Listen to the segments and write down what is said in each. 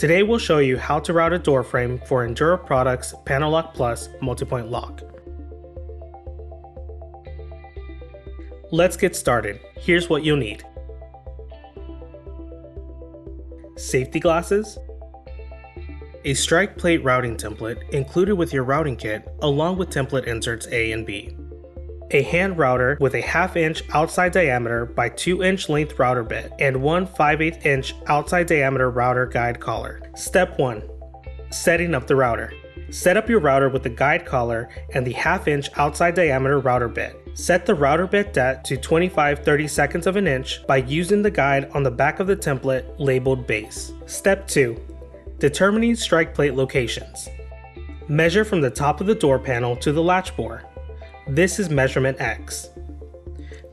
Today we'll show you how to route a door frame for Endura Products PanoLock Plus multi-point lock. Let's get started. Here's what you'll need. Safety glasses, a strike plate routing template included with your routing kit along with template inserts A and B, a hand router with a 1/2 inch outside diameter by 2 inch length router bit, and one 5/8 inch outside diameter router guide collar. Step 1. Setting up the router. Set up your router with the guide collar and the 1/2 inch outside diameter router bit. Set the router bit depth to 25-30 seconds of an inch by using the guide on the back of the template labeled base. Step 2. Determining strike plate locations. Measure from the top of the door panel to the latch bore. This is measurement X.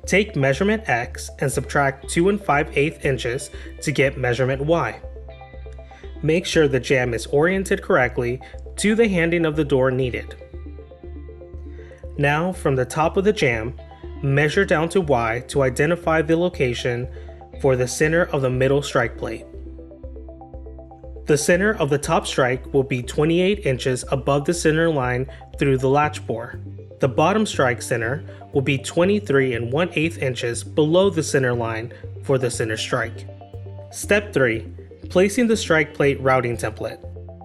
Take measurement X and subtract 2 5/8 inches to get measurement Y. Make sure the jamb is oriented correctly to the handing of the door needed. Now, from the top of the jamb, measure down to Y to identify the location for the center of the middle strike plate. The center of the top strike will be 28 inches above the center line through the latch bore. The bottom strike center will be 23 1/8 inches below the center line for the center strike. Step 3. Placing the strike plate routing template.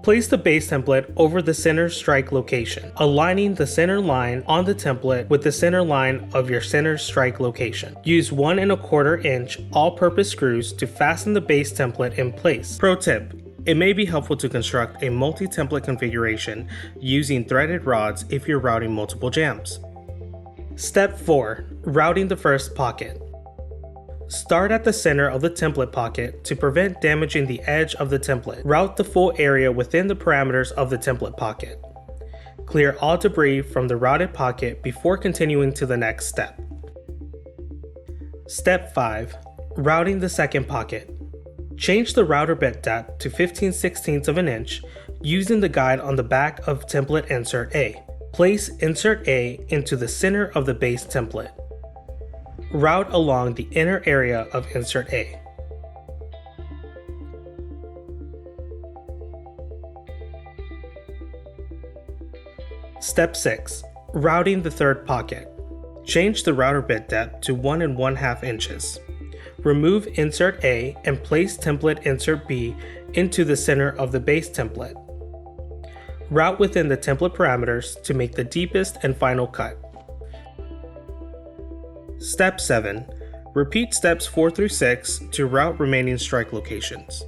Place the base template over the center strike location, aligning the center line on the template with the center line of your center strike location. Use 1 1/4 inch all-purpose screws to fasten the base template in place. Pro tip: it may be helpful to construct a multi-template configuration using threaded rods if you're routing multiple jambs. Step 4. Routing the first pocket. Start at the center of the template pocket to prevent damaging the edge of the template. Route the full area within the parameters of the template pocket. Clear all debris from the routed pocket before continuing to the next step. Step 5. Routing the second pocket. Change the router bit depth to 15/16 of an inch using the guide on the back of template insert A. Place insert A into the center of the base template. Route along the inner area of insert A. Step 6. Routing the third pocket. Change the router bit depth to 1 1/2 inches. Remove insert A and place template insert B into the center of the base template. Route within the template parameters to make the deepest and final cut. Step 7. Repeat steps 4 through 6 to route remaining strike locations.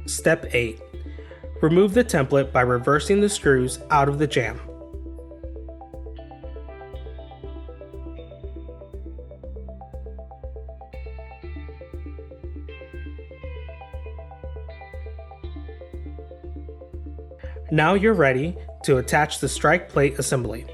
Step 8. Remove the template by reversing the screws out of the jamb. Now you're ready to attach the strike plate assembly.